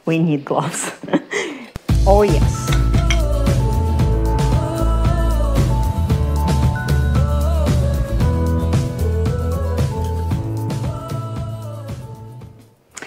we need gloves. Oh yes.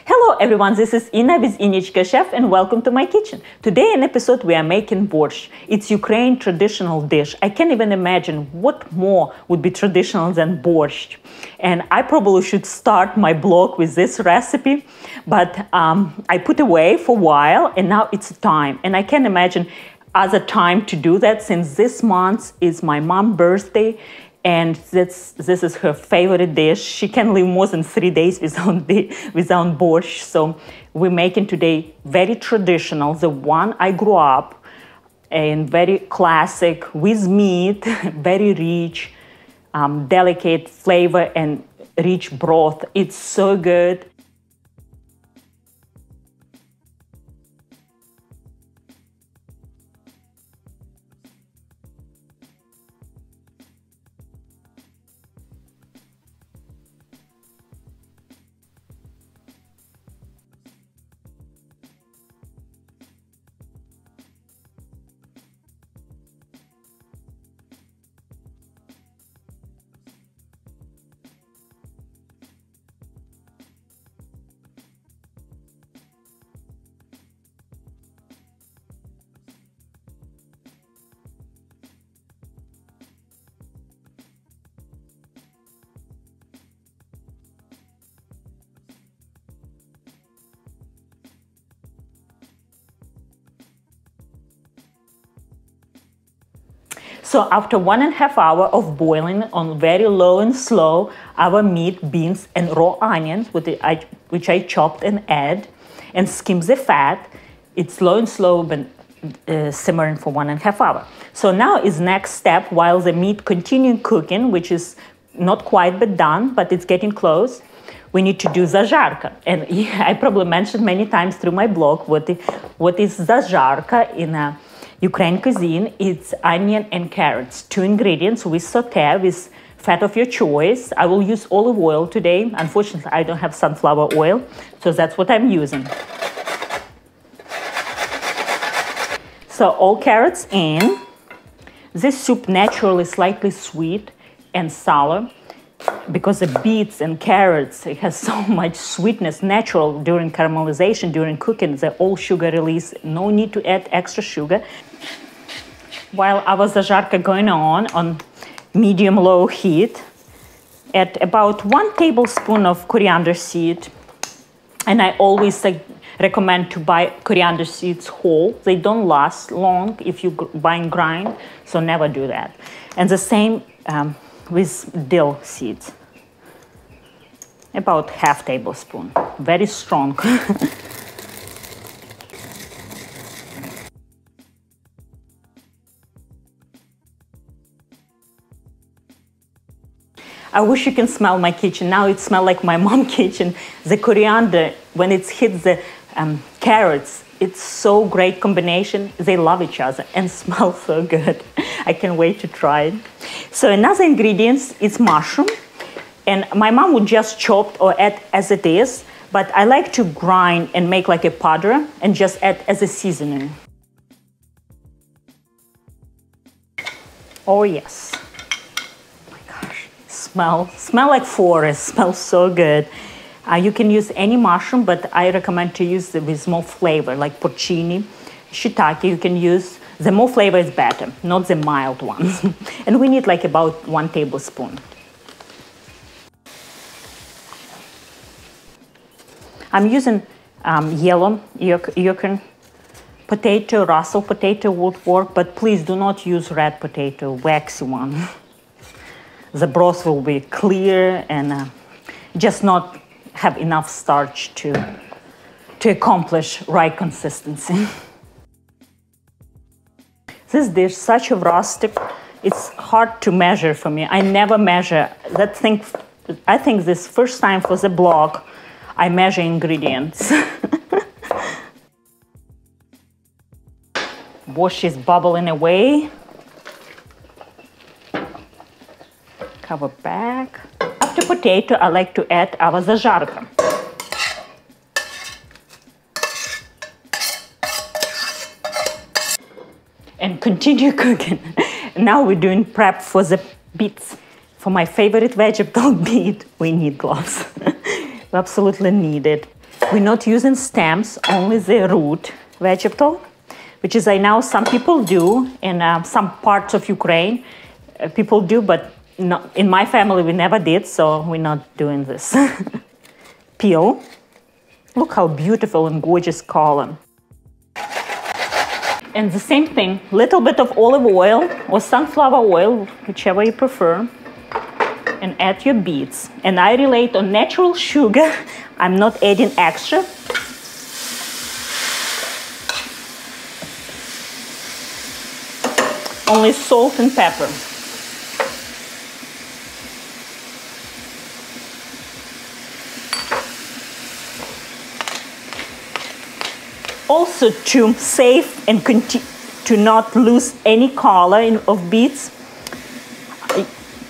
Hello everyone, this is Inna with Innichka Chef and welcome to my kitchen. Today in episode we are making Borsch. It's Ukrainian traditional dish. I can't even imagine what more would be traditional than Borsch. And I probably should start my blog with this recipe, but I put away for a while and now it's time. And I can't imagine other time to do that since this month is my mom's birthday. And this is her favorite dish. She can live more than 3 days without Borsch. So we're making today very traditional, the one I grew up, and very classic with meat, very rich, delicate flavor and rich broth. It's so good. So after 1.5 hours of boiling on very low and slow, our meat, beans, and raw onions, which I chopped and add, and skim the fat. It's low and slow, but simmering for 1.5 hours. So now is next step, while the meat continuing cooking, which is not quite but done, but it's getting close. We need to do zazharka. And I probably mentioned many times through my blog what is zazharka in a Ukrainian cuisine. It's onion and carrots, 2 ingredients. We saute with fat of your choice. I will use olive oil today. Unfortunately, I don't have sunflower oil, so that's what I'm using. So all carrots in. This soup naturally slightly sweet and sour because the beets and carrots, it has so much sweetness natural during caramelization, during cooking. The all sugar release, no need to add extra sugar. While our zazharka going on medium-low heat, add about 1 tablespoon of coriander seed. And I always recommend to buy coriander seeds whole. They don't last long if you buy and grind, so never do that. And the same with dill seeds. About ½ tablespoon, very strong. I wish you can smell my kitchen. Now it smells like my mom's kitchen. The coriander, when it hits the carrots, it's so great combination. They love each other and smell so good. I can't wait to try it. So another ingredient is mushroom. And my mom would just chop or add as it is, but I like to grind and make like a powder and just add as a seasoning. Oh yes. Smell like forest, smells so good. You can use any mushroom, but I recommend to use it with more flavor, like porcini, shiitake. You can use, the more flavor is better, not the mild ones. And we need like about 1 tablespoon. I'm using yellow Yukon potato, Russet potato would work, but please do not use red potato, waxy one. The broth will be clear and just not have enough starch to accomplish right consistency. This dish, such a rustic, it's hard to measure for me. I never measure that thing. I think this first time for the blog, I measure ingredients. Borsch is bubbling away. Cover back. After potato, I like to add our zazharka. and continue cooking. Now we're doing prep for the beets. For my favorite vegetable beet, we need gloves. We absolutely need it. We're not using stems, only the root vegetable, which is I know some people do in some parts of Ukraine. People do, but not, in my family we never did, so we're not doing this. Peel. Look how beautiful and gorgeous color. And the same thing, little bit of olive oil or sunflower oil, whichever you prefer, and add your beets. And I rely on natural sugar. I'm not adding extra. Only salt and pepper. Also, to save and to not lose any color of beets,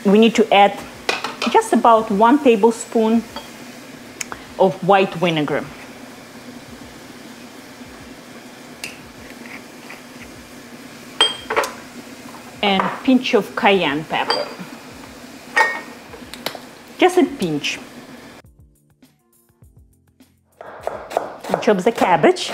we need to add just about 1 tablespoon of white vinegar. And a pinch of cayenne pepper. Just a pinch. And chop the cabbage.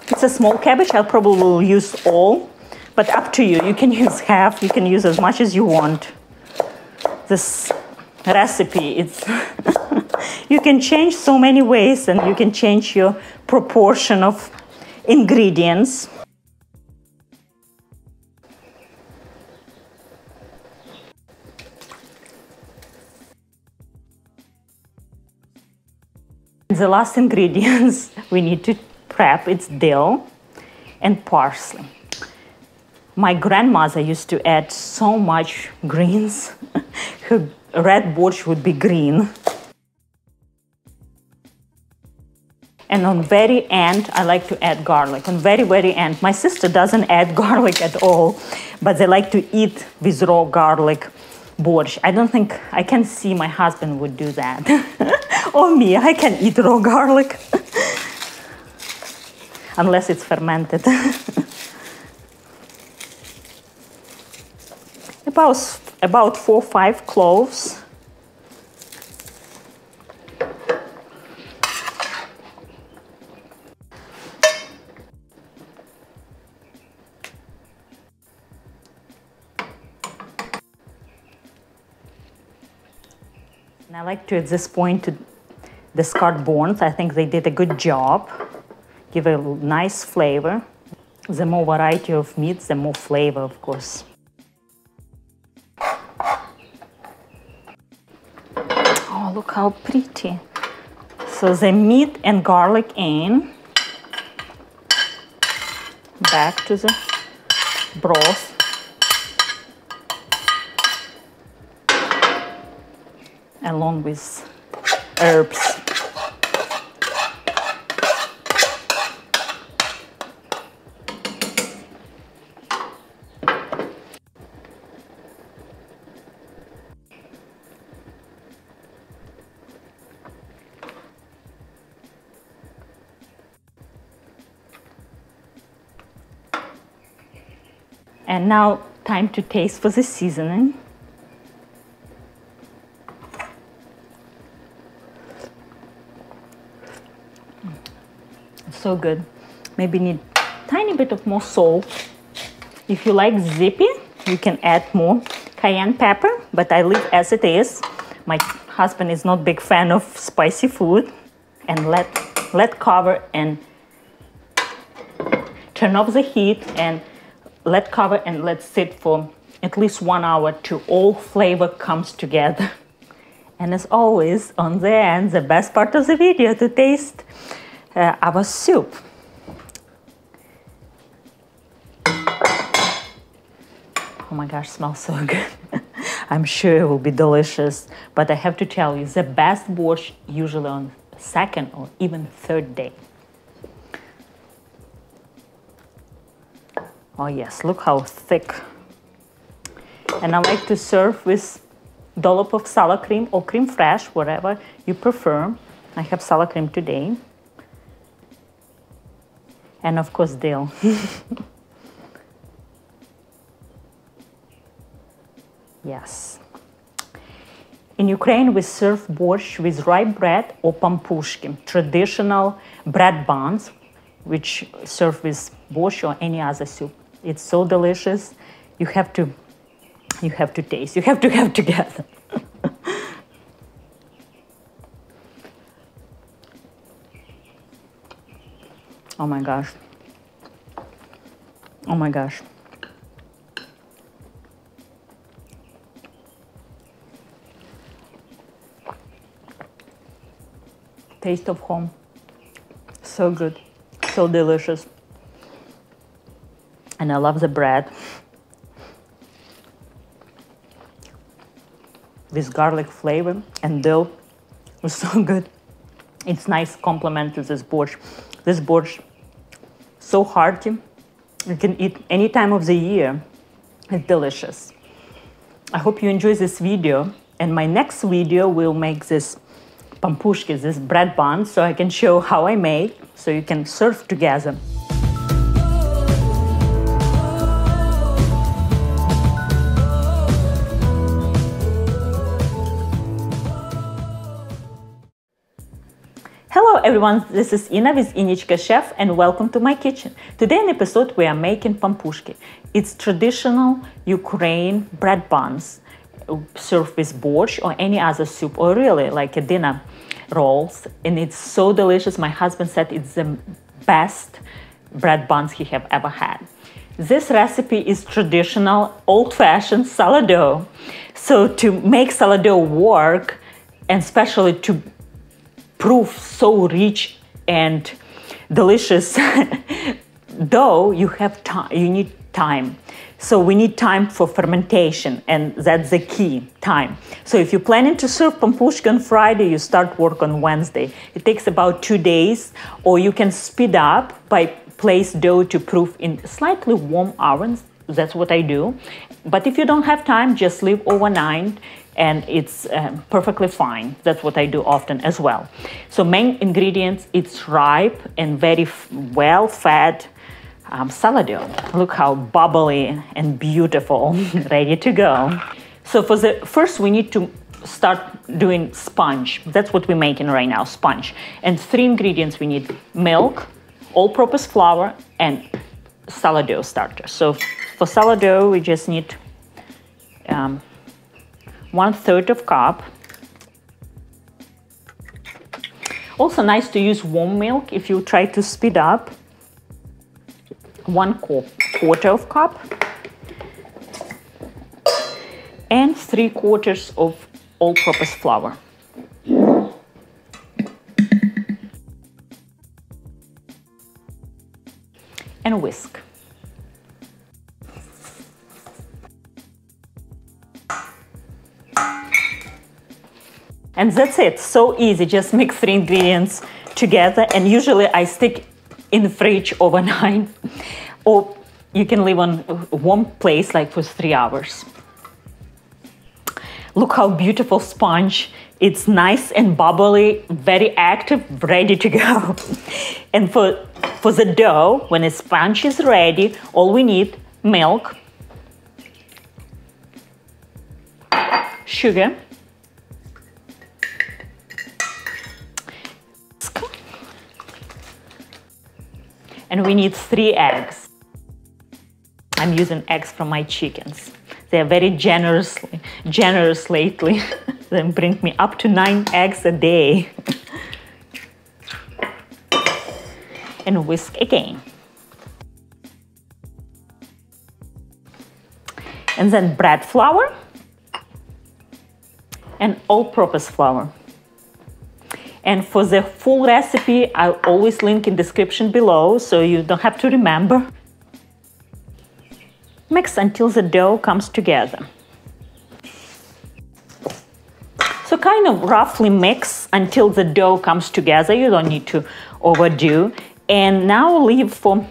It's a small cabbage, I probably will use all, but up to you. You can use half, you can use as much as you want. This recipe, it's you can change so many ways, and you can change your proportion of ingredients. The last ingredients we need to prep, it's dill and parsley. My grandmother used to add so much greens. Her red borsch would be green. And on very end, I like to add garlic. On very end, my sister doesn't add garlic at all, but they like to eat with raw garlic borsch. I don't think, I can see my husband would do that. Or me, I can eat raw garlic. Unless it's fermented. About 4 or 5 cloves. And I like to, at this point, to discard bones. I think they did a good job. Give a nice flavor. The more variety of meats, the more flavor, of course. Oh, look how pretty. So the meat and garlic in. Back to the broth. Along with herbs. And now, time to taste for the seasoning. So good. Maybe need a tiny bit of more salt. If you like zippy, you can add more cayenne pepper, but I leave as it is. My husband is not a big fan of spicy food. And let cover and turn off the heat and let cover and let sit for at least 1 hour till all flavor comes together. And as always, on the end, the best part of the video to taste our soup. Oh my gosh, smells so good. I'm sure it will be delicious, but I have to tell you, the best borscht usually on second or even third day. Oh yes, look how thick. And I like to serve with dollop of sour cream or cream fresh, whatever you prefer. I have sour cream today. And of course, dill. Yes. In Ukraine, we serve borscht with rye bread or pampushki, traditional bread buns, which serve with borscht or any other soup. It's so delicious. You have to taste. You have to have together. Oh my gosh. Oh my gosh. Taste of home. So good. So delicious. And I love the bread. This garlic flavor and dough was so good. It's nice complement to this borscht. This borscht, so hearty. You can eat any time of the year. It's delicious. I hope you enjoy this video. And my next video will make this pampushki, this bread bun, so I can show how I make, so you can serve together. Hello everyone, this is Inna with Innichka Chef and welcome to my kitchen. Today in episode we are making pampushki. It's traditional Ukrainian bread buns served with borscht or any other soup, or really like a dinner rolls, and it's so delicious. My husband said it's the best bread buns he have ever had. This recipe is traditional old-fashioned sourdough. So to make sourdough work, and especially to prove so rich and delicious dough, you need time. So we need time for fermentation, and that's the key, time. So if you're planning to serve pampushki on Friday, you start work on Wednesday. It takes about 2 days, or you can speed up by place dough to proof in slightly warm ovens. That's what I do. But if you don't have time, just leave overnight and it's perfectly fine. That's what I do often as well. So main ingredients, it's ripe and very well-fed sourdough. Look how bubbly and beautiful, ready to go. So for the first, we need to start doing sponge. That's what we're making right now, sponge. And 3 ingredients we need: milk, all-purpose flour, and sourdough starter. So for sourdough, we just need 1/3 of cup. Also nice to use warm milk if you try to speed up. 1/4 of cup. And 3/4 of all-purpose flour. And whisk. And that's it, so easy, just mix 3 ingredients together, and usually I stick in the fridge overnight, or you can leave on a warm place like for 3 hours. Look how beautiful sponge. It's nice and bubbly, very active, ready to go. And for the dough, when the sponge is ready, all we need: milk, sugar, and we need 3 eggs. I'm using eggs from my chickens. They are very generous lately. They bring me up to 9 eggs a day. And whisk again. And then bread flour and all-purpose flour. And for the full recipe, I'll always link in description below, so you don't have to remember. Mix until the dough comes together. So kind of roughly mix until the dough comes together. You don't need to overdo. And now leave for,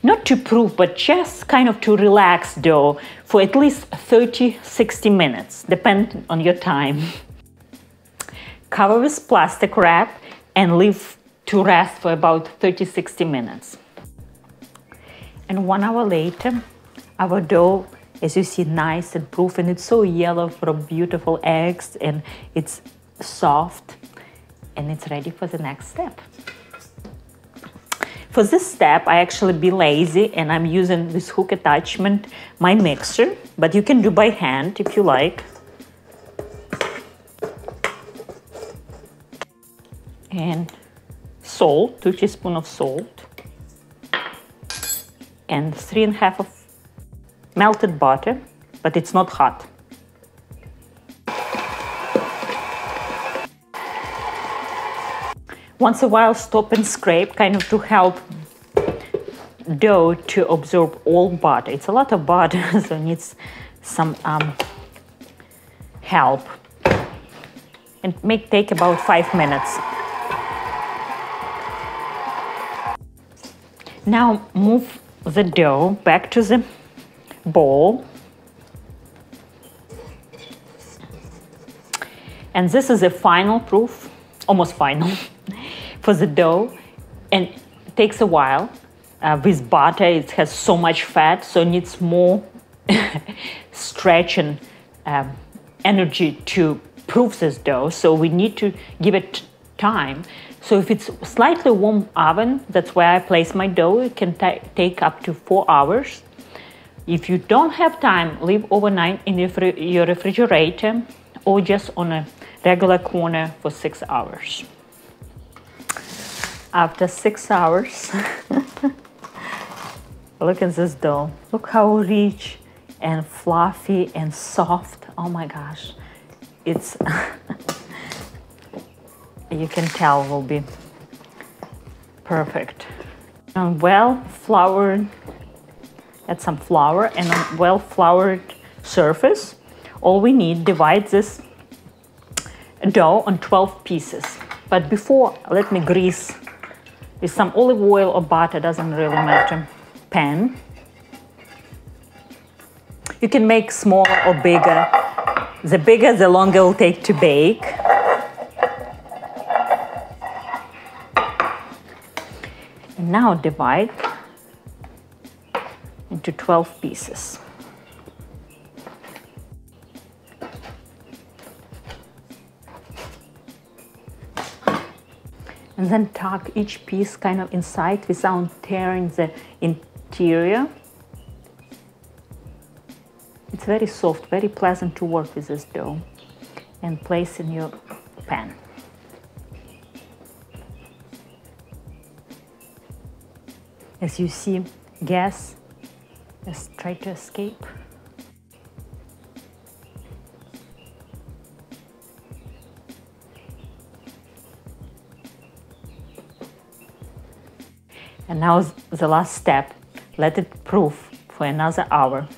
not to proof, but just kind of to relax dough for at least 30-60 minutes, depending on your time. Cover with plastic wrap and leave to rest for about 30-60 minutes. And 1 hour later, our dough, as you see, nice and proof, and it's so yellow from beautiful eggs, and it's soft, and it's ready for the next step. For this step, I actually be lazy, and I'm using this hook attachment, my mixer, but you can do by hand if you like. And salt, 2 teaspoons of salt, and 3½ of melted butter, but it's not hot. Once a while, stop and scrape, kind of to help dough to absorb all butter. It's a lot of butter, so it needs some help. And take about 5 minutes. Now move the dough back to the bowl. And this is a final proof, almost final, for the dough. And it takes a while. With butter, it has so much fat, so it needs more stretch and energy to proof this dough. So we need to give it time. So if it's slightly warm oven, that's where I place my dough. It can take up to 4 hours. If you don't have time, leave overnight in your refrigerator or just on a regular corner for 6 hours. After 6 hours, look at this dough. Look how rich and fluffy and soft. Oh my gosh. It's, you can tell will be perfect. And well floured, add some flour, and a well floured surface. All we need, divide this dough on 12 pieces. But before, let me grease with some olive oil or butter, doesn't really matter, pan. You can make smaller or bigger. The bigger, the longer it will take to bake. And now divide into 12 pieces. And then tuck each piece kind of inside without tearing the interior. It's very soft, very pleasant to work with this dough. And place in your pan. As you see, gas has tried to escape. And now the last step, let it proof for another hour.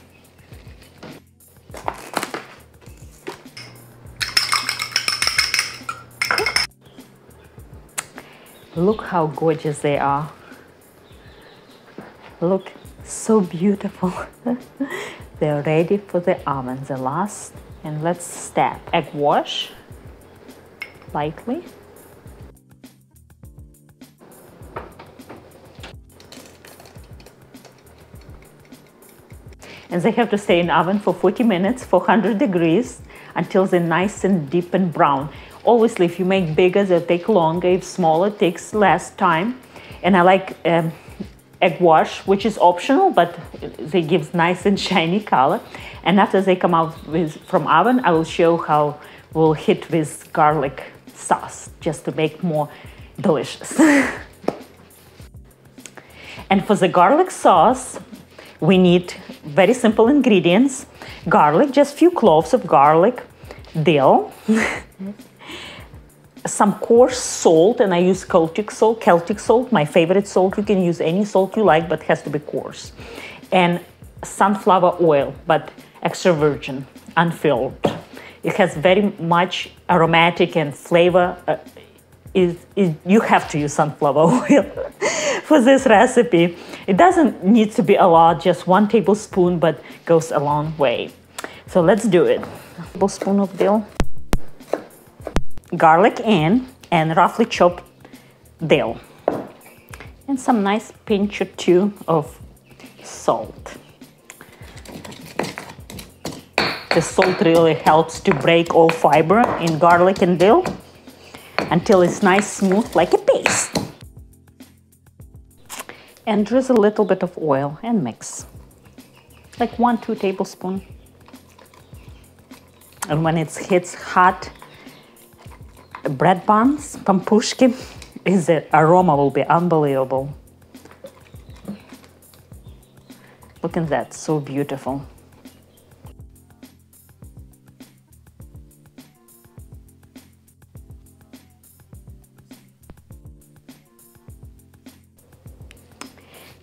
Look how gorgeous they are. Look, so beautiful. They're ready for the oven. The last, and let's step. Egg wash, lightly. And they have to stay in the oven for 40 minutes, 400 degrees, until they're nice and deep and brown. Obviously, if you make bigger, they'll take longer. If smaller, it takes less time. And I like egg wash, which is optional, but they give nice and shiny color. And after they come out from oven, I will show how we'll hit with garlic sauce, just to make more delicious. And for the garlic sauce, we need very simple ingredients. Garlic, just few cloves of garlic, dill, some coarse salt, and I use Celtic salt, my favorite salt. You can use any salt you like, but it has to be coarse. And sunflower oil, but extra virgin, unfilled. It has very much aromatic and flavor. You have to use sunflower oil for this recipe. It doesn't need to be a lot, just 1 tablespoon, but goes a long way. So let's do it. A tablespoon of dill, garlic in, and roughly chopped dill, and some nice pinch or 2 of salt. The salt really helps to break all fiber in garlic and dill until it's nice, smooth, like a paste. And drizzle a little bit of oil and mix. Like 1-2 tablespoons. And when it hits hot bread buns, Pampushki, the aroma will be unbelievable. Look at that, so beautiful.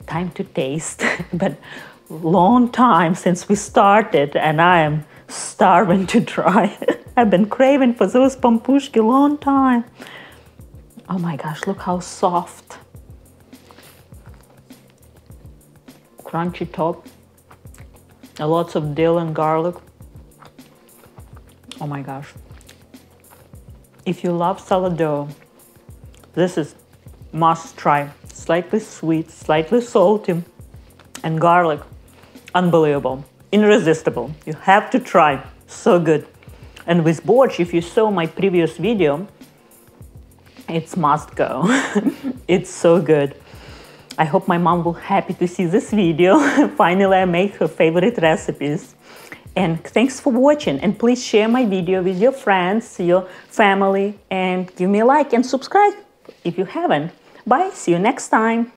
Time to taste, but long time since we started and I am starving to try. I've been craving for those Pampushki long time. Oh my gosh, look how soft. Crunchy top. Lots of dill and garlic. Oh my gosh. If you love sourdough, this is must try. Slightly sweet, slightly salty, and garlic. Unbelievable. Irresistible. You have to try. So good. And with Borsch, if you saw my previous video, it's must go. It's so good. I hope my mom will be happy to see this video. Finally, I make her favorite recipes. And thanks for watching. And please share my video with your friends, your family, and give me a like and subscribe if you haven't. Bye. See you next time.